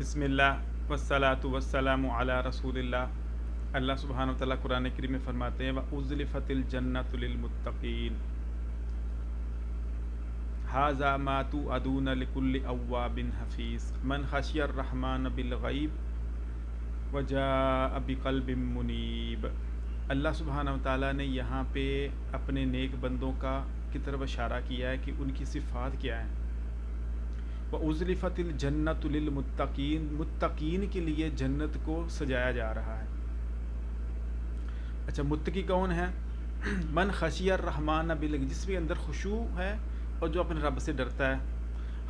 بسم اللہ والصلاۃ والسلام علی رسول اللہ۔ اللہ سبحانہ و تعالیٰ قرآن کریم میں فرماتے ہیں وَأُزْلِفَتِ الْجَنَّةُ لِلْمُتَّقِينَ هَذَا مَا تُوعَدُونَ لِكُلِّ أَوَّابٍ حَفِيظٍ مَنْ خَشِیَ الرَّحْمَٰنَ بِالْغَیْبِ وَجَاءَ بِقَلْبٍ مُنِیبٍ۔ اللہ سبحانہ و تعالیٰ نے یہاں پہ اپنے نیک بندوں کی طرف اشارہ کیا ہے کہ ان کی صفات کیا ہیں۔ وَأُزْلِفَتِ الْجَنَّةُ لِلْمُتَّقِينَ، متقین کے لیے جنت کو سجایا جا رہا ہے۔ اچھا، متقی کون ہے؟ من خشی الرحمٰن بالغیب، جس کے اندر خشوع ہے اور جو اپنے رب سے ڈرتا ہے۔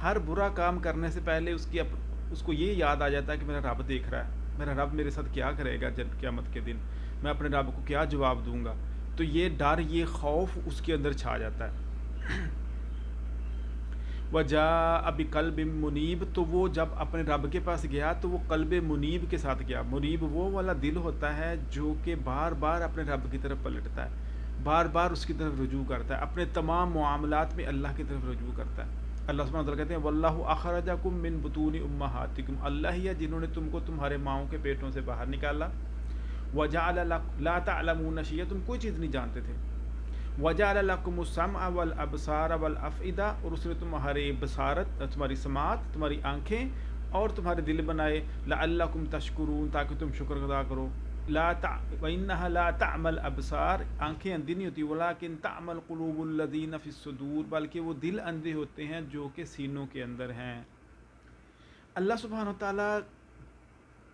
ہر برا کام کرنے سے پہلے اس کو یہ یاد آ جاتا ہے کہ میرا رب دیکھ رہا ہے، میرا رب میرے ساتھ کیا کرے گا قیامت کے دن، میں اپنے رب کو کیا جواب دوں گا۔ تو یہ ڈر، یہ خوف اس کے اندر چھا جاتا ہے۔ وجاء بقلب منیب، تو وہ جب اپنے رب کے پاس گیا تو وہ قلب منیب کے ساتھ گیا۔ منیب وہ والا دل ہوتا ہے جو کہ بار بار اپنے رب کی طرف پلٹتا ہے، بار بار اس کی طرف رجوع کرتا ہے، اپنے تمام معاملات میں اللہ کی طرف رجوع کرتا ہے۔ اللہ سبحانہ وتعالیٰ کہتے ہیں واللہ اخرجکم من بطون امہاتکم، اللہ ہی ہے جنہوں نے تم کو تمہارے ماؤں کے پیٹوں سے باہر نکالا۔ وجعل لکم لا تعلمون شیئا، تم کوئی چیز نہیں جانتے تھے۔ وجعل لکم السمع والابصار والافئدہ، اور اس نے تمہارے بصارت، تمہاری سماعت، تمہاری آنکھیں اور تمہارے دل بنائے، لعلکم تشکرون، تاکہ تم شکر ادا کرو۔ وَإِنَّهَا لَا تَعْمَى الْأَبْصَارُ، آنکھیں اندھی نہیں ہوتی، وَلَٰكِن تَعْمَى الْقُلُوبُ الَّذِينَ فِي الصُّدُورِ، بلکہ وہ دل اندھے ہوتے ہیں جو کہ سینوں کے اندر ہیں۔ اللہ سبحانہ و تعالیٰ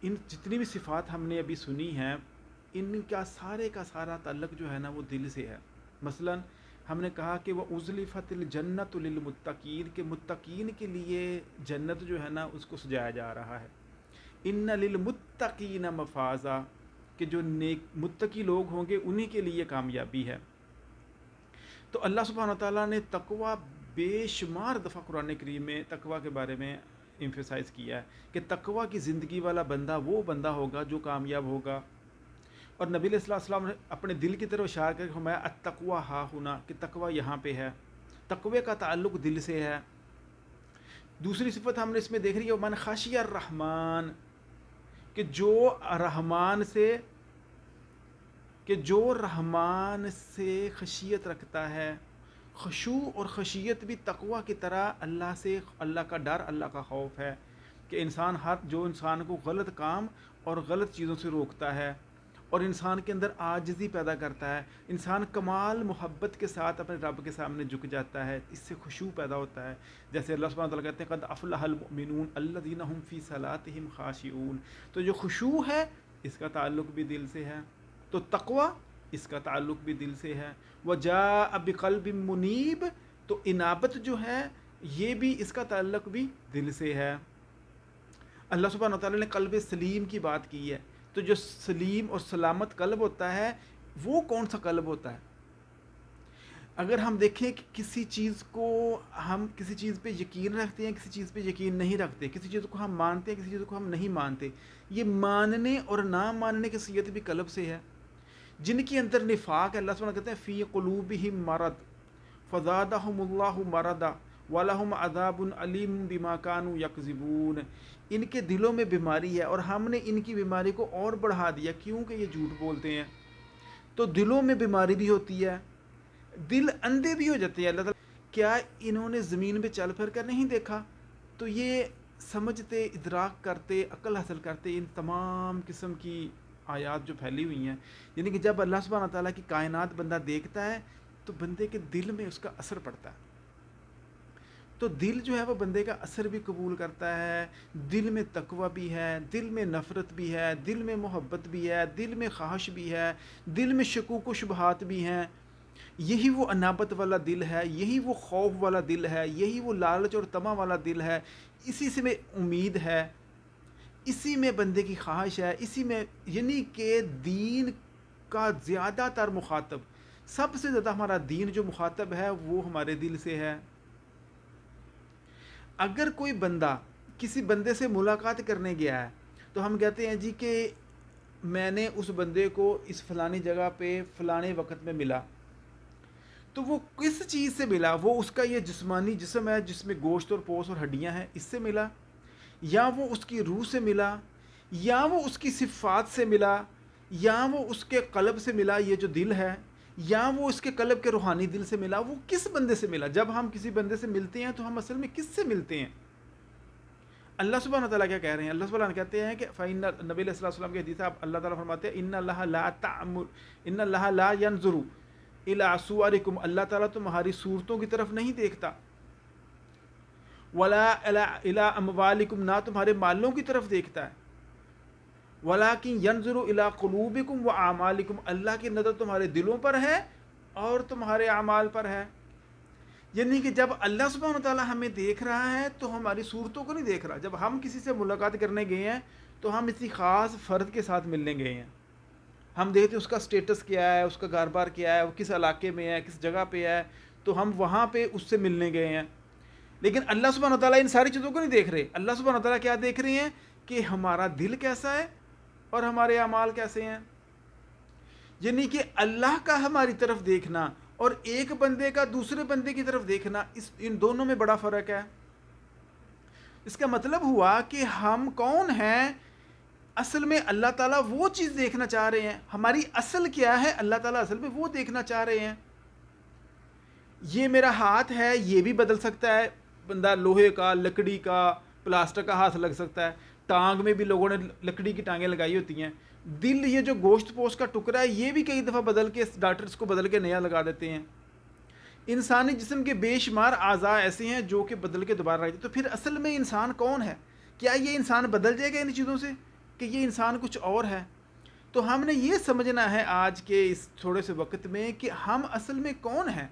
ان جتنی بھی صفات ہم نے ابھی سنی ہیں، ان کا سارا تعلق جو ہے نا وہ دل سے ہے۔ مثلا ہم نے کہا کہ وہ اُزْلِفَتِ الْجَنَّةُ لِلْمُتَّقِينَ، کہ متقین کے لیے جنت جو ہے نا اس کو سجایا جا رہا ہے۔ اِنَّ لِلْمُتَّقِينَ مَفَازًا، کہ جو نیک متقی لوگ ہوں گے انہی کے لیے کامیابی ہے۔ تو اللہ سبحانہ تعالیٰ نے تقوی بے شمار دفعہ قرآن کریم میں تقوی کے بارے میں ایمفیسائز کیا ہے کہ تقوی کی زندگی والا بندہ وہ بندہ ہوگا جو کامیاب ہوگا۔ اور نبی علیہ السلام نے اپنے دل کی طرف اشارہ کر کے فرمایا التقوی ہا ہنا، کہ تقوی یہاں پہ ہے، تقوی کا تعلق دل سے ہے۔ دوسری صفت ہم نے اس میں دیکھ رہی ہے من خشی الرحمن، کہ جو رحمان سے خشیت رکھتا ہے۔ خشوع اور خشیت بھی تقوی کی طرح اللہ کا ڈر، اللہ کا خوف ہے، کہ جو انسان کو غلط کام اور غلط چیزوں سے روکتا ہے اور انسان کے اندر عاجزی پیدا کرتا ہے، انسان کمال محبت کے ساتھ اپنے رب کے سامنے جھک جاتا ہے، اس سے خشوع پیدا ہوتا ہے۔ جیسے اللہ سبحانہ وتعالیٰ کہتے ہیں قد افلح المؤمنون الذین هم فی صلاتہم خاشعون، تو جو خشوع ہے اس کا تعلق بھی دل سے ہے، تو تقوی اس کا تعلق بھی دل سے ہے۔ وجاء بقلب منیب، تو انابت جو ہے یہ بھی اس کا تعلق بھی دل سے ہے۔ اللہ سبحانہ وتعالیٰ نے قلب سلیم کی بات کی ہے، تو جو سلیم اور سلامت قلب ہوتا ہے وہ کون سا قلب ہوتا ہے؟ اگر ہم دیکھیں کہ کسی چیز پہ یقین رکھتے ہیں، کسی چیز پہ یقین نہیں رکھتے، کسی چیز کو ہم مانتے ہیں، کسی چیز کو ہم نہیں مانتے، یہ ماننے اور نہ ماننے کی صیت بھی قلب سے ہے۔ جن کے اندر نفاق ہے، اللہ سبحانہ کہتے ہیں فی قلوبہم مرض فزادہم اللہ مرضا وَلَهُمْ عَذَابٌ عَلِيمٌ بِمَا كَانُوا يَكْذِبُونَ، ان کے دلوں میں بیماری ہے اور ہم نے ان کی بیماری کو اور بڑھا دیا کیونکہ یہ جھوٹ بولتے ہیں۔ تو دلوں میں بیماری بھی ہوتی ہے، دل اندھے بھی ہو جاتے ہیں۔ اللہ تعالیٰ کیا انہوں نے زمین پہ چل پھر کر نہیں دیکھا؟ تو یہ سمجھتے، ادراک کرتے، عقل حاصل کرتے ان تمام قسم کی آیات جو پھیلی ہوئی ہیں، یعنی کہ جب اللہ سبحانہ تعالیٰ کی کائنات بندہ دیکھتا ہے تو بندے کے دل میں اس کا اثر پڑتا ہے۔ تو دل جو ہے وہ بندے کا اثر بھی قبول کرتا ہے، دل میں تقوی بھی ہے، دل میں نفرت بھی ہے، دل میں محبت بھی ہے، دل میں خواہش بھی ہے، دل میں شکوک و شبہات بھی ہیں۔ یہی وہ انابت والا دل ہے، یہی وہ خوف والا دل ہے، یہی وہ لالچ اور طمع والا دل ہے، اسی سے میں امید ہے، اسی میں بندے کی خواہش ہے، اسی میں، یعنی کہ دین کا زیادہ تر مخاطب، سب سے زیادہ ہمارا دین جو مخاطب ہے وہ ہمارے دل سے ہے۔ اگر کوئی بندہ کسی بندے سے ملاقات کرنے گیا ہے تو ہم کہتے ہیں جی کہ میں نے اس بندے کو اس فلانی جگہ پہ فلانے وقت میں ملا، تو وہ کس چیز سے ملا؟ وہ اس کا یہ جسمانی جسم ہے جس میں گوشت اور پوست اور ہڈیاں ہیں، اس سے ملا، یا وہ اس کی روح سے ملا، یا وہ اس کی صفات سے ملا، یا وہ اس کے قلب سے ملا، یہ جو دل ہے، یا وہ اس کے قلب کے روحانی دل سے ملا، وہ کس بندے سے ملا؟ جب ہم کسی بندے سے ملتے ہیں تو ہم اصل میں کس سے ملتے ہیں؟ اللہ سبحانہ تعالیٰ کیا کہہ رہے ہیں؟ اللہ سبحانہ تعالیٰ کہتے ہیں کہ فَإِنَّ نبی علیہ السلام کی حدیث ہے، اللہ تعالیٰ فرماتے ہیں ان اللہ لا ينظر الى صورکم، اللہ تعالیٰ تمہاری صورتوں کی طرف نہیں دیکھتا، ولا الى اموالکم، نہ تمہارے مالوں کی طرف دیکھتا ہے، ولیکن ینظر الى قلوبکم واعمالکم، اللہ کی نظر تمہارے دلوں پر ہے اور تمہارے اعمال پر ہے۔ یعنی کہ جب اللہ سبحانہ تعالیٰ ہمیں دیکھ رہا ہے تو ہماری صورتوں کو نہیں دیکھ رہا۔ جب ہم کسی سے ملاقات کرنے گئے ہیں تو ہم اسی خاص فرد کے ساتھ ملنے گئے ہیں، ہم دیکھتے ہیں اس کا سٹیٹس کیا ہے، اس کا گھر بار کیا ہے، وہ کس علاقے میں ہے، کس جگہ پہ ہے، تو ہم وہاں پہ اس سے ملنے گئے ہیں۔ لیکن اللہ سبحانہ تعالیٰ ان ساری چیزوں کو نہیں دیکھ رہے۔ اللہ سبحانہ تعالیٰ کیا دیکھ رہے ہیں کہ ہمارا دل کیسا ہے اور ہمارے اعمال کیسے ہیں۔ یعنی کہ اللہ کا ہماری طرف دیکھنا اور ایک بندے کا دوسرے بندے کی طرف دیکھنا، ان دونوں میں بڑا فرق ہے۔ اس کا مطلب ہوا کہ ہم کون ہیں؟ اصل میں اللہ تعالیٰ وہ چیز دیکھنا چاہ رہے ہیں۔ ہماری اصل کیا ہے؟ اللہ تعالیٰ اصل میں وہ دیکھنا چاہ رہے ہیں۔ یہ میرا ہاتھ ہے، یہ بھی بدل سکتا ہے، بندہ لوہے کا، لکڑی کا، پلاسٹک کا ہاتھ لگ سکتا ہے، ٹانگ میں بھی لوگوں نے لکڑی کی ٹانگیں لگائی ہوتی ہیں۔ دل، یہ جو گوشت پوست کا ٹکڑا ہے، یہ بھی کئی دفعہ بدل کے ڈاکٹر اس کو بدل کے نیا لگا دیتے ہیں۔ انسانی جسم کے بے شمار اعضاء ایسے ہیں جو کہ بدل کے دوبارہ رکھتے ہیں۔ تو پھر اصل میں انسان کون ہے؟ کیا یہ انسان بدل جائے گا ان چیزوں سے کہ یہ انسان کچھ اور ہے؟ تو ہم نے یہ سمجھنا ہے آج کے اس تھوڑے سے وقت میں کہ ہم اصل میں کون ہیں۔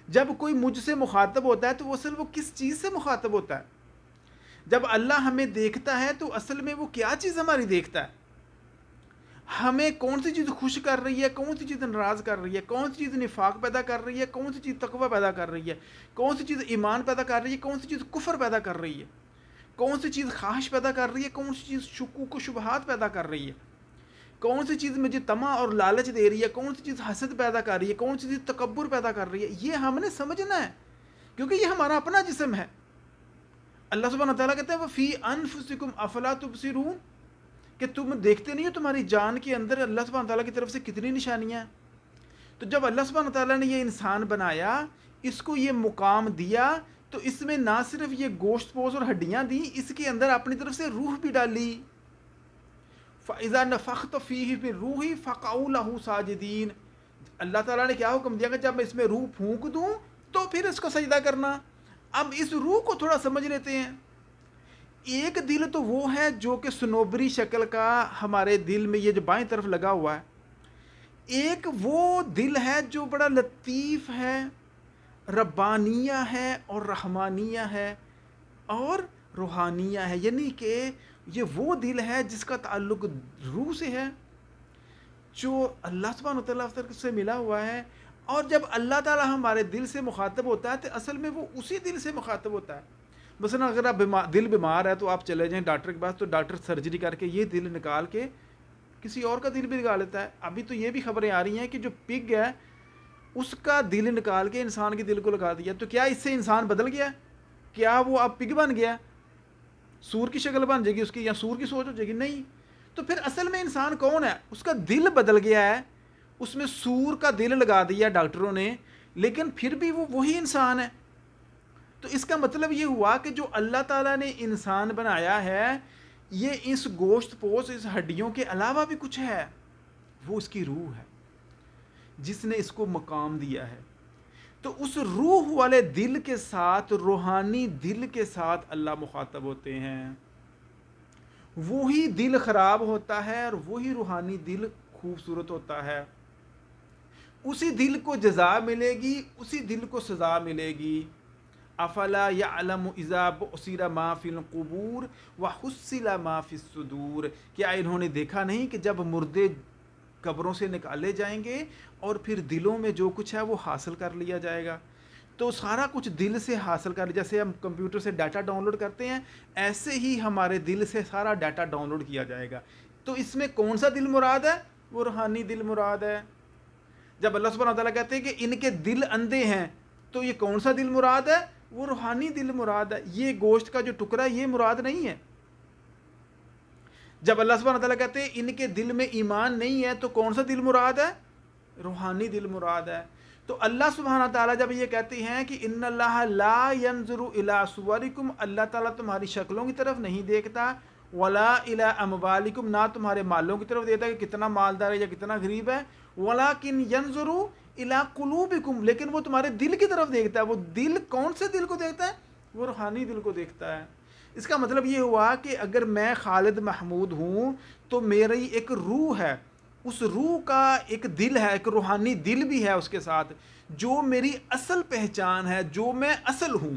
جب کوئی مجھ سے مخاطب ہوتا ہے تو وہ کس چیز سے مخاطب ہوتا ہے؟ جب اللہ ہمیں دیکھتا ہے تو اصل میں وہ کیا چیز ہماری دیکھتا ہے؟ ہمیں کون سی چیز خوش کر رہی ہے، کون سی چیز ناراض کر رہی ہے، کون سی چیز نفاق پیدا کر رہی ہے، کون سی چیز تقوی پیدا کر رہی ہے، کون سی چیز ایمان پیدا کر رہی ہے، کون سی چیز کفر پیدا کر رہی ہے، کون سی چیز خواہش پیدا کر رہی ہے، کون سی چیز شکوک و شبہات پیدا کر رہی ہے، کون سی چیز مجھے طمع اور لالچ دے رہی ہے، کون سی چیز حسد پیدا کر رہی ہے، کون سی چیز تکبر پیدا کر رہی ہے۔ یہ ہم نے سمجھنا ہے کیونکہ یہ ہمارا اپنا جسم ہے۔ اللہ سبحانہ تعالیٰ کہتے ہیں وَفِي أَنفُسِكُمْ أَفَلَا تُبْصِرُونَ، کہ تم دیکھتے نہیں ہو تمہاری جان کے اندر اللہ سبحانہ تعالیٰ کی طرف سے کتنی نشانیاں ہیں۔ تو جب اللہ سبحانہ تعالیٰ نے یہ انسان بنایا، اس کو یہ مقام دیا، تو اس میں نہ صرف یہ گوشت پوش اور ہڈیاں دیں، اس کے اندر اپنی طرف سے روح بھی ڈالی۔ فَإِذَا نَفَخْتُ فِيهِ مِن رُوحِي فَقَعُوا لَهُ سَاجِدِينَ، اللہ تعالیٰ نے کیا حکم دیا کہ جب میں اس میں روح پھونک دوں تو پھر اس کو سجدہ کرنا۔ اب اس روح کو تھوڑا سمجھ لیتے ہیں۔ ایک دل تو وہ ہے جو کہ سنوبری شکل کا ہمارے دل میں یہ جو بائیں طرف لگا ہوا ہے، ایک وہ دل ہے جو بڑا لطیف ہے، ربانیہ ہے اور رحمانیہ ہے اور روحانیہ ہے۔ یعنی کہ یہ وہ دل ہے جس کا تعلق روح سے ہے، جو اللہ سبحانہ تعالیٰ سے ملا ہوا ہے۔ اور جب اللہ تعالیٰ ہمارے دل سے مخاطب ہوتا ہے تو اصل میں وہ اسی دل سے مخاطب ہوتا ہے۔ مثلا اگر آپ دل بیمار ہے تو آپ چلے جائیں ڈاکٹر کے پاس، تو ڈاکٹر سرجری کر کے یہ دل نکال کے کسی اور کا دل بھی نکال لیتا ہے۔ ابھی تو یہ بھی خبریں آ رہی ہیں کہ جو پگ ہے اس کا دل نکال کے انسان کے دل کو لگا دیا۔ تو کیا اس سے انسان بدل گیا؟ کیا وہ اب پگ بن گیا؟ سور کی شکل بن جائے گی اس کی، یا سور کی سوچ ہو جائے گی؟ نہیں۔ تو پھر اصل میں انسان کون ہے؟ اس کا دل بدل گیا ہے، اس میں سور کا دل لگا دیا ڈاکٹروں نے، لیکن پھر بھی وہ وہی انسان ہے۔ تو اس کا مطلب یہ ہوا کہ جو اللہ تعالیٰ نے انسان بنایا ہے، یہ اس گوشت پوش، اس ہڈیوں کے علاوہ بھی کچھ ہے، وہ اس کی روح ہے جس نے اس کو مقام دیا ہے۔ تو اس روح والے دل کے ساتھ، روحانی دل کے ساتھ اللہ مخاطب ہوتے ہیں۔ وہی دل خراب ہوتا ہے اور وہی روحانی دل خوبصورت ہوتا ہے۔ اسی دل کو جزا ملے گی، اسی دل کو سزا ملے گی۔ افلا یعلم اذا بعثر ما فی القبور وحصل ما فی الصدور، کیا انہوں نے دیکھا نہیں کہ جب مردے قبروں سے نکالے جائیں گے اور پھر دلوں میں جو کچھ ہے وہ حاصل کر لیا جائے گا۔ تو سارا کچھ دل سے حاصل کر، جیسے ہم کمپیوٹر سے ڈاٹا ڈاؤن لوڈ کرتے ہیں، ایسے ہی ہمارے دل سے سارا ڈاٹا ڈاؤن لوڈ کیا جائے گا۔ تو اس میں کون سا دل مراد ہے؟ وہ روحانی دل مراد ہے۔ جب اللہ سبحانہ تعالیٰ کہتے ہیں کہ ان کے دل اندھے ہیں، تو یہ کون سا دل مراد ہے؟ وہ روحانی دل مراد ہے، یہ گوشت کا جو ٹکڑا ہے یہ مراد نہیں ہے۔ جب اللہ سبحانہ تعالیٰ کہتے ہیں ان کے دل میں ایمان نہیں ہے تو کون سا دل مراد ہے؟ روحانی دل مراد ہے۔ تو اللہ سبحانہ تعالیٰ جب یہ کہتے ہیں کہ ان اللہ لا ينظر الی صورکم، اللہ تعالیٰ تمہاری شکلوں کی طرف نہیں دیکھتا، ولا الی اموالکم، نہ تمہارے مالوں کی طرف دیکھتا کہ کتنا مالدار ہے یا کتنا غریب ہے، ولکن ينظر الی قلوبکم، لیکن وہ تمہارے دل کی طرف دیکھتا ہے۔ وہ دل کون سے دل کو دیکھتا ہے؟ وہ روحانی دل کو دیکھتا ہے۔ اس کا مطلب یہ ہوا کہ اگر میں خالد محمود ہوں تو میری ایک روح ہے، اس روح کا ایک دل ہے، ایک روحانی دل بھی ہے اس کے ساتھ، جو میری اصل پہچان ہے، جو میں اصل ہوں۔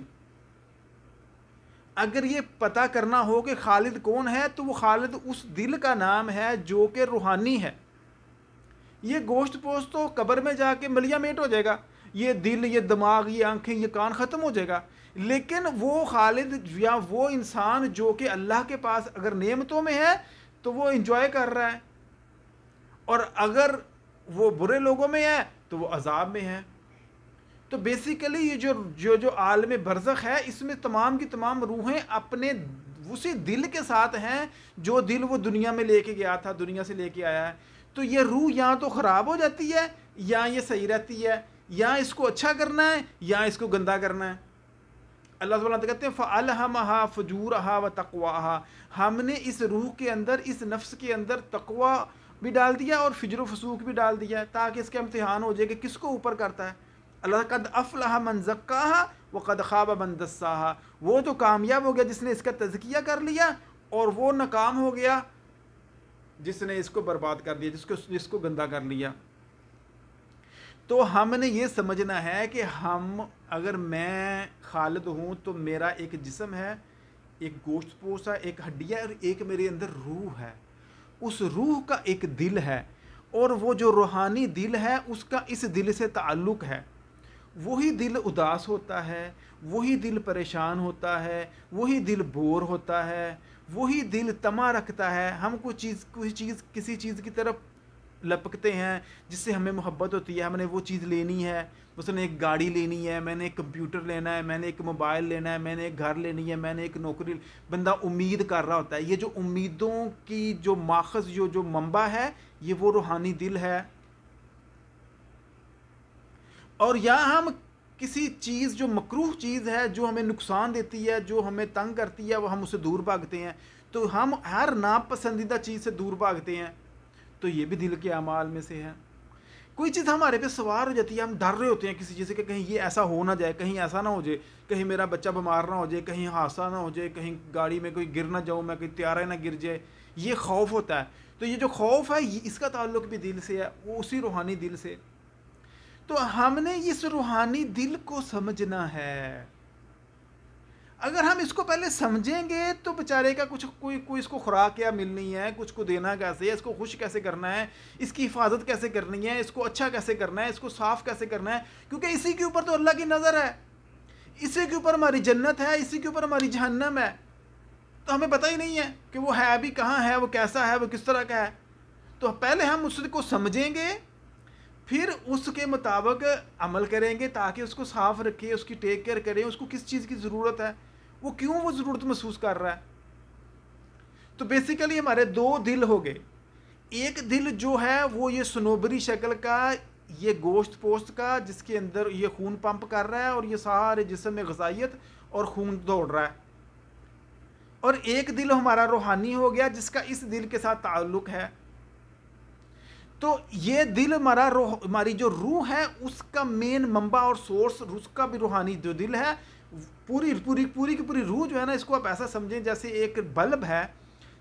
اگر یہ پتہ کرنا ہو کہ خالد کون ہے تو وہ خالد اس دل کا نام ہے جو کہ روحانی ہے۔ یہ گوشت پوشت تو قبر میں جا کے ملیا میٹ ہو جائے گا، یہ دل، یہ دماغ، یہ آنکھیں، یہ کان ختم ہو جائے گا، لیکن وہ خالد یا وہ انسان جو کہ اللہ کے پاس اگر نعمتوں میں ہے تو وہ انجوائے کر رہا ہے، اور اگر وہ برے لوگوں میں ہے تو وہ عذاب میں ہے۔ تو بیسیکلی یہ جو عالم برزخ ہے، اس میں تمام کی تمام روحیں اپنے اسی دل کے ساتھ ہیں جو دل وہ دنیا میں لے کے گیا تھا، دنیا سے لے کے آیا ہے۔ تو یہ روح یا تو خراب ہو جاتی ہے یا یہ صحیح رہتی ہے، یا اس کو اچھا کرنا ہے یا اس کو گندا کرنا ہے۔ اللہ سبحانہ وتعالیٰ کہتے ہیں فَأَلْهَمَهَا فُجُورَهَا وَتَقْوَاهَا، ہم نے اس روح کے اندر، اس نفس کے اندر تقوی بھی ڈال دیا اور فجر و فسوق بھی ڈال دیا تاکہ اس کا امتحان ہو جائے کہ کس کو اوپر کرتا ہے۔ اللہ قد افلح من زکاها وقد خاب من دساها، وہ تو کامیاب ہو گیا جس نے اس کا تزکیہ کر لیا، اور وہ ناکام ہو گیا جس نے اس کو برباد کر دیا، جس کو گندا کر لیا۔ تو ہم نے یہ سمجھنا ہے کہ اگر میں خالد ہوں تو میرا ایک جسم ہے، ایک گوشت پوش ہے، ایک ہڈی ہے، اور ایک میرے اندر روح ہے۔ اس روح کا ایک دل ہے، اور وہ جو روحانی دل ہے اس کا اس دل سے تعلق ہے۔ وہی دل اداس ہوتا ہے، وہی دل پریشان ہوتا ہے، وہی دل بور ہوتا ہے، وہی دل طمع رکھتا ہے۔ ہم کسی چیز کی طرف لپکتے ہیں جس سے ہمیں محبت ہوتی ہے، ہم نے وہ چیز لینی ہے، مثلا ایک گاڑی لینی ہے، میں نے ایک کمپیوٹر لینا ہے، میں نے ایک موبائل لینا ہے، میں نے ایک گھر لینی ہے، میں نے ایک نوکری، بندہ امید کر رہا ہوتا ہے۔ یہ جو امیدوں کی جو ماخذ، جو منبع ہے، یہ وہ روحانی دل ہے۔ اور یا ہم کسی چیز جو مکروہ چیز ہے، جو ہمیں نقصان دیتی ہے، جو ہمیں تنگ کرتی ہے، وہ ہم اسے دور بھاگتے ہیں۔ تو ہم ہر ناپسندیدہ چیز سے دور بھاگتے ہیں، تو یہ بھی دل کے اعمال میں سے ہے۔ کوئی چیز ہمارے پہ سوار ہو جاتی ہے، ہم ڈر رہے ہوتے ہیں کسی چیز سے کہ کہیں یہ ایسا ہو نہ جائے، کہیں ایسا نہ ہو جائے، کہیں میرا بچہ بیمار نہ ہو جائے، کہیں حادثہ نہ ہو جائے، کہیں گاڑی میں کوئی گر نہ جاؤں میں، کہیں طیارہ نہ گر جائے، یہ خوف ہوتا ہے۔ تو یہ جو خوف ہے اس کا تعلق بھی دل سے ہے، وہ اسی روحانی دل سے۔ تو ہم نے اس روحانی دل کو سمجھنا ہے۔ اگر ہم اس کو پہلے سمجھیں گے تو بیچارے کا کوئی اس کو خوراک کیا ملنی ہے، کچھ کو دینا کیسے ہے، اس کو خوش کیسے کرنا ہے، اس کی حفاظت کیسے کرنی ہے، اس کو اچھا کیسے کرنا ہے، اس کو صاف کیسے کرنا ہے، کیونکہ اسی کے اوپر تو اللہ کی نظر ہے، اسی کے اوپر ہماری جنت ہے، اسی کے اوپر ہماری جہنم ہے۔ تو ہمیں پتہ ہی نہیں ہے کہ وہ ہے ابھی کہاں ہے، وہ کیسا ہے، وہ کس طرح کا ہے۔ تو پہلے ہم اس کو سمجھیں گے، پھر اس کے مطابق عمل کریں گے تاکہ اس کو صاف رکھیں، اس کی ٹیک کیئر کریں، اس کو کس چیز کی ضرورت ہے، وہ کیوں وہ ضرورت محسوس کر رہا ہے۔ تو بیسیکلی ہمارے دو دل ہو گئے۔ ایک دل جو ہے وہ یہ سنوبری شکل کا، یہ گوشت پوشت کا، جس کے اندر یہ خون پمپ کر رہا ہے اور یہ سارے جسم میں غذائیت اور خون دوڑ رہا ہے۔ اور ایک دل ہمارا روحانی ہو گیا جس کا اس دل کے ساتھ تعلق ہے۔ تو یہ دل ہماری جو روح ہے اس کا مین منبع اور سورس، اس کا بھی روحانی جو دل ہے، پوری کی پوری روح جو ہے نا، اس کو آپ ایسا سمجھیں جیسے ایک بلب ہے،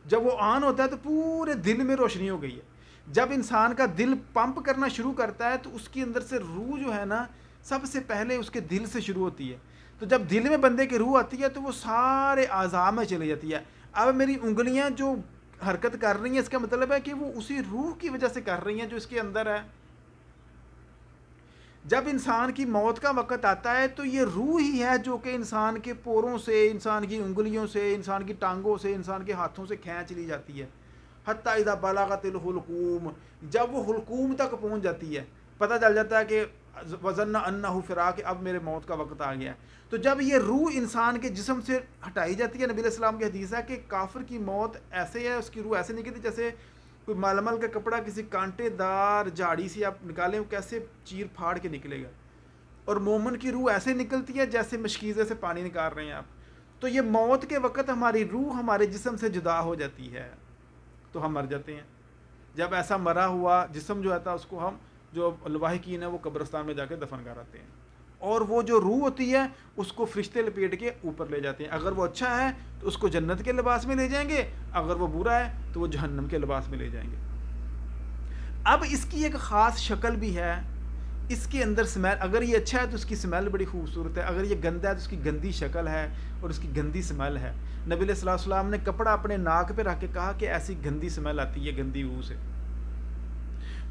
جب وہ آن ہوتا ہے تو پورے دل میں روشنی ہو گئی ہے۔ جب انسان کا دل پمپ کرنا شروع کرتا ہے تو اس کے اندر سے روح جو ہے نا، سب سے پہلے اس کے دل سے شروع ہوتی ہے۔ تو جب دل میں بندے کی روح آتی ہے تو وہ سارے اعضاء میں چلی جاتی ہے۔ اب میری انگلیاں جو حرکت کر رہی ہیں، اس کا مطلب ہے کہ وہ اسی روح کی وجہ سے کر رہی ہیں جو اس کے اندر ہے۔ جب انسان کی موت کا وقت آتا ہے تو یہ روح ہی ہے جو کہ انسان کے پوروں سے، انسان کی انگلیوں سے، انسان کی ٹانگوں سے، انسان کے ہاتھوں سے کھینچ لی جاتی ہے۔ حتی اذا بلغت الحلقوم، جب وہ حلقوم تک پہنچ جاتی ہے، پتہ چل جاتا ہے کہ وظن انہ فراق، اب میرے موت کا وقت آ گیا ہے۔ تو جب یہ روح انسان کے جسم سے ہٹائی جاتی ہے، نبی علیہ السلام کی حدیث ہے کہ کافر کی موت ایسے ہے، اس کی روح ایسے نکلتی جیسے کوئی مالمل کا کپڑا کسی کانٹے دار جھاڑی سے آپ نکالیں، وہ کیسے چیر پھاڑ کے نکلے گا، اور مومن کی روح ایسے نکلتی ہے جیسے مشکیزے سے پانی نکال رہے ہیں آپ۔ تو یہ موت کے وقت ہماری روح ہمارے جسم سے جدا ہو جاتی ہے، تو ہم مر جاتے ہیں۔ جب ایسا مرا ہوا جسم جو آتا ہے اس کو ہم جو لواحقین ہیں وہ قبرستان میں جا کے دفن کر آتے ہیں، اور وہ جو روح ہوتی ہے اس کو فرشتے لپیٹ کے اوپر لے جاتے ہیں۔ اگر وہ اچھا ہے تو اس کو جنت کے لباس میں لے جائیں گے، اگر وہ برا ہے تو وہ جہنم کے لباس میں لے جائیں گے۔ اب اس کی ایک خاص شکل بھی ہے، اس کے اندر سمیل، اگر یہ اچھا ہے تو اس کی سمیل بڑی خوبصورت ہے، اگر یہ گندا ہے تو اس کی گندی شکل ہے اور اس کی گندی سمیل ہے۔ نبی علیہ الصلوۃ والسلام نے کپڑا اپنے ناک پہ رکھ کے کہا کہ ایسی گندی سمیل آتی ہے گندی روح سے۔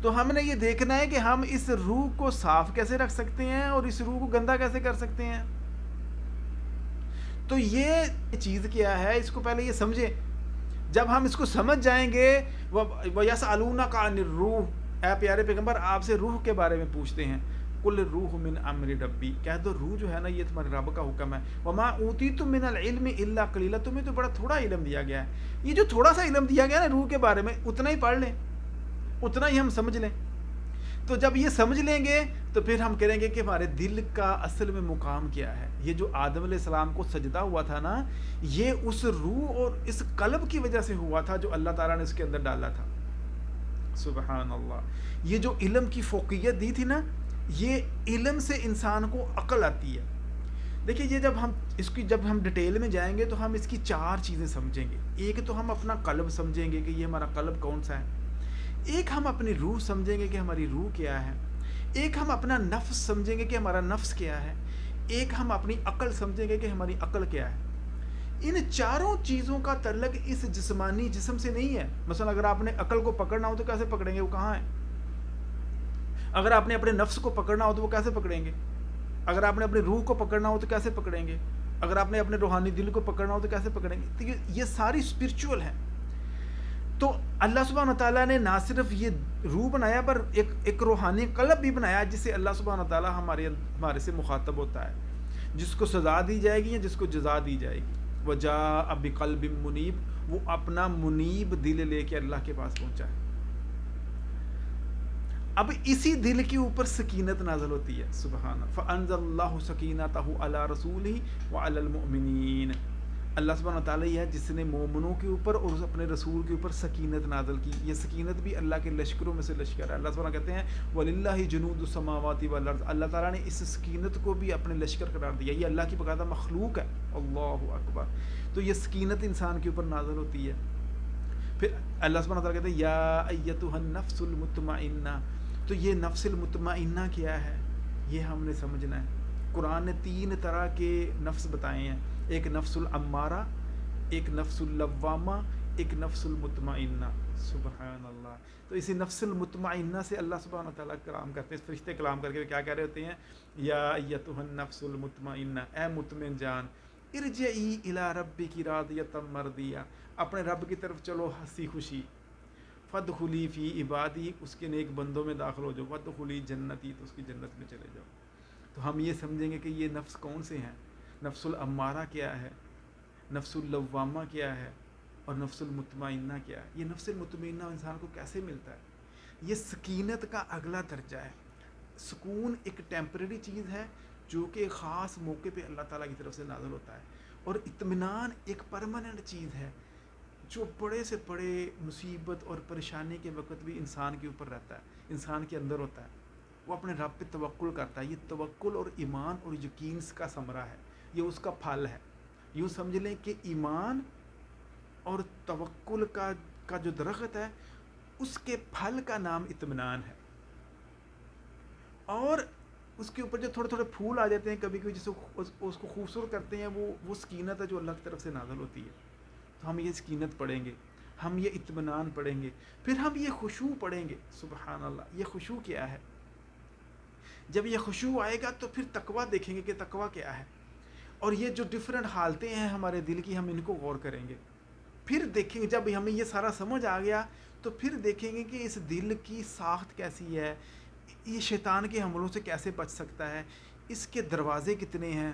تو ہم نے یہ دیکھنا ہے کہ ہم اس روح کو صاف کیسے رکھ سکتے ہیں اور اس روح کو گندا کیسے کر سکتے ہیں۔ تو یہ چیز کیا ہے، اس کو پہلے یہ سمجھیں۔ جب ہم اس کو سمجھ جائیں گے، وَيَسْأَلُونَكَ عَنِ الرُّوحِ، اے پیارے پیغمبر آپ سے روح کے بارے میں پوچھتے ہیں، قُلِ الرُّوحُ مِنْ أَمْرِ رَبِّي، کہہ دو روح جو ہے نا یہ تمہارے رب کا حکم ہے۔ وَمَا أُوتِيتُم مِنَ الْعِلْمِ إِلَّا قَلِيلًا، تمہیں تو بڑا تھوڑا علم دیا گیا ہے۔ یہ جو تھوڑا سا علم دیا گیا نا روح کے بارے میں، اتنا ہی پڑھ لیں، اتنا ہی ہم سمجھ لیں۔ تو جب یہ سمجھ لیں گے تو پھر ہم کریں گے کہ ہمارے دل کا اصل میں مقام کیا ہے۔ یہ جو آدم علیہ السلام کو سجدہ ہوا تھا نا، یہ اس روح اور اس قلب کی وجہ سے ہوا تھا جو اللہ تعالیٰ نے اس کے اندر ڈالا تھا۔ سبحان اللہ، یہ جو علم کی فوقیت دی تھی نا، یہ علم سے انسان کو عقل آتی ہے۔ دیکھیں یہ جب ہم ڈیٹیل میں جائیں گے تو ہم اس کی چار چیزیں سمجھیں گے۔ ایک تو ہم اپنا قلب سمجھیں گے کہ یہ ہمارا قلب کون سا ہے، ایک ہم اپنی روح سمجھیں گے کہ ہماری روح کیا ہے، ایک ہم اپنا نفس سمجھیں گے کہ ہمارا نفس کیا ہے، ایک ہم اپنی عقل سمجھیں گے کہ ہماری عقل کیا ہے۔ ان چاروں چیزوں کا تعلق اس جسمانی جسم سے نہیں ہے۔ مثلا اگر آپ نے عقل کو پکڑنا ہو تو کیسے پکڑیں گے، وہ کہاں ہے؟ اگر آپ نے اپنے نفس کو پکڑنا ہو تو وہ کیسے پکڑیں گے؟ اگر آپ نے اپنی روح کو پکڑنا ہو تو کیسے پکڑیں گے؟ اگر آپ نے اپنے روحانی دل کو پکڑنا ہو تو کیسے پکڑیں گے؟ تو یہ ساری اسپرچول ہیں۔ تو اللہ سبحانہ تعالیٰ نے نہ صرف یہ روح بنایا پر ایک روحانی قلب بھی بنایا جس سے اللہ سبحانہ تعالیٰ ہمارے سے مخاطب ہوتا ہے، جس کو سزا دی جائے گی یا جس کو جزا دی جائے گی۔ وَجَاءَ بِقَلْبٍ مُنِيبٍ، وہ اپنا منیب دل لے کے اللہ کے پاس پہنچا ہے۔ اب اسی دل کے اوپر سکینت نازل ہوتی ہے، سبحان اللہ۔ فَأَنزَلَ اللَّهُ سَكِينَتَهُ عَلَى رَسُولِهِ وَعَلَى الْمُؤْمِنِينَ، اللہ سبحانہ تعالیٰ یہ ہے جس نے مومنوں کے اوپر اور اپنے رسول کے اوپر سکینت نازل کی۔ یہ سکینت بھی اللہ کے لشکروں میں سے لشکر ہے۔ اللہ سبحانہ کہتے ہیں وَلِلَّهِ جُنُودُ السَّمَاوَاتِ وَالْأَرْضِ، اللہ تعالیٰ نے اس سکینت کو بھی اپنے لشکر قرار دیا، یہ اللہ کی باقاعدہ مخلوق ہے۔ اللہ اکبر۔ تو یہ سکینت انسان کے اوپر نازل ہوتی ہے۔ پھر اللہ سبحانہ تعالیٰ کہتے ہیں یا ایتھا النفس المطمئنہ، تو یہ نفس المطمئنہ کیا ہے یہ ہم نے سمجھنا ہے۔ قرآن نے 3 طرح کے نفس بتائے ہیں، ایک نفس الامارہ، ایک نفس اللوامہ، ایک نفس المطمئنہ۔ سبحان اللہ۔ تو اسی نفس المطمئنہ سے اللہ سبحانہ تعالیٰ کلام کرتے ہیں، فرشتے کلام کر کے کیا کہہ رہے ہوتے ہیں، یا ایتھا النفس المطمئنہ، اے مطمئن جان، ارجعی الی ربک راضیۃ مرضیہ، اپنے رب کی طرف چلو ہنسی خوشی، فادخلی فی عبادی، اس کے نیک بندوں میں داخل ہو جاؤ، وادخلی جنتی، تو اس کی جنت میں چلے جاؤ۔ تو ہم یہ سمجھیں گے کہ یہ نفس کون سے ہیں، نفس الامارہ کیا ہے، نفس اللوامہ کیا ہے، اور نفس المطمئنہ کیا ہے۔ یہ نفس المطمئنہ انسان کو کیسے ملتا ہے؟ یہ سکینت کا اگلا درجہ ہے۔ سکون ایک ٹیمپریری چیز ہے جو کہ خاص موقع پہ اللہ تعالیٰ کی طرف سے نازل ہوتا ہے، اور اطمینان ایک پرماننٹ چیز ہے جو بڑے سے بڑے مصیبت اور پریشانی کے وقت بھی انسان کے اوپر رہتا ہے، انسان کے اندر ہوتا ہے۔ وہ اپنے رب پہ توکل کرتا ہے۔ یہ توکل اور ایمان اور یقین کا ثمرہ ہے، یہ اس کا پھل ہے۔ یوں سمجھ لیں کہ ایمان اور توکل کا جو درخت ہے اس کے پھل کا نام اطمینان ہے، اور اس کے اوپر جو تھوڑے تھوڑے پھول آ جاتے ہیں کبھی کبھی جس کو اس کو خوبصورت کرتے ہیں، وہ سکینت ہے جو اللہ کی طرف سے نازل ہوتی ہے۔ تو ہم یہ سکینت پڑھیں گے، ہم یہ اطمینان پڑھیں گے، پھر ہم یہ خشوع پڑھیں گے۔ سبحان اللہ۔ یہ خشوع کیا ہے؟ جب یہ خشوع آئے گا تو پھر تقویٰ دیکھیں گے کہ تقویٰ کیا ہے، اور یہ جو ڈیفرنٹ حالتیں ہیں ہمارے دل کی، ہم ان کو غور کریں گے۔ پھر دیکھیں گے جب ہمیں یہ سارا سمجھ آ گیا تو پھر دیکھیں گے کہ اس دل کی ساخت کیسی ہے، یہ شیطان کے حملوں سے کیسے بچ سکتا ہے، اس کے دروازے کتنے ہیں.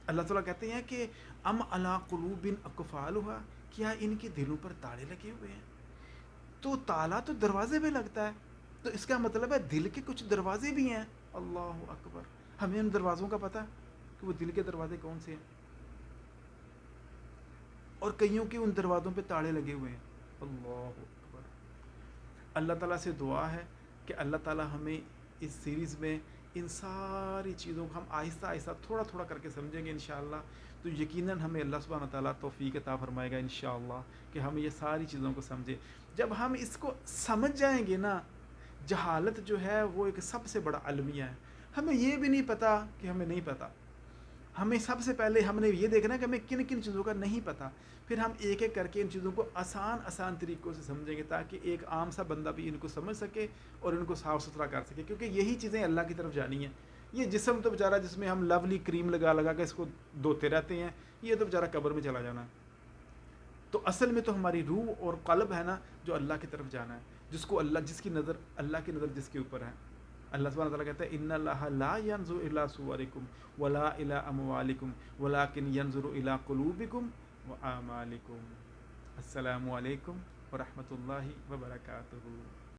اللہ تعالیٰ کہتے ہیں کہ ام علی قلوب اقفالها، کیا ان کے دلوں پر تالے لگے ہوئے ہیں. تو تالا تو دروازے پہ لگتا ہے، تو اس کا مطلب ہے دل کے کچھ دروازے بھی ہیں. اللہ اکبر. ہمیں ان دروازوں کا پتہ کہ وہ دل کے دروازے کون سے ہیں، اور کئیوں کے ان دروازوں پہ تالے لگے ہوئے ہیں. اللہ اکبر. اللہ تعالیٰ سے دعا ہے کہ اللہ تعالیٰ ہمیں اس سیریز میں ان ساری چیزوں کو ہم آہستہ آہستہ تھوڑا تھوڑا کر کے سمجھیں گے انشاءاللہ. تو یقیناً ہمیں اللہ سبحانہ تعالیٰ توفیق عطا فرمائے گا انشاءاللہ کہ ہم یہ ساری چیزوں کو سمجھیں. جب ہم اس کو سمجھ جائیں گے نا، جہالت جو ہے وہ ایک سب سے بڑا المیہ ہے. ہمیں یہ بھی نہیں پتہ کہ ہمیں نہیں پتہ. ہمیں سب سے پہلے ہم نے یہ دیکھنا ہے کہ ہمیں کن کن چیزوں کا نہیں پتہ، پھر ہم ایک ایک کر کے ان چیزوں کو آسان طریقوں سے سمجھیں گے تاکہ ایک عام سا بندہ بھی ان کو سمجھ سکے اور ان کو صاف ستھرا کر سکے. کیونکہ یہی چیزیں اللہ کی طرف جانی ہیں. یہ جسم تو بیچارہ جس میں ہم لولی کریم لگا لگا کے اس کو دھوتے رہتے ہیں، یہ تو بیچارہ قبر میں چلا جانا ہے. تو اصل میں تو ہماری روح اور قلب ہے نا جو اللہ کی طرف جانا ہے، جس کو اللہ، جس کی نظر، اللہ کی نظر جس کے اوپر ہے. اللہ سبحانہ تعالیٰ کہتا ہے ان اللہ لا ينظر الى صورکم ولا الى اموالکم ولکن ينظر الى قلوبکم واعمالکم. السلام علیکم ورحمۃ اللہ وبرکاتہ.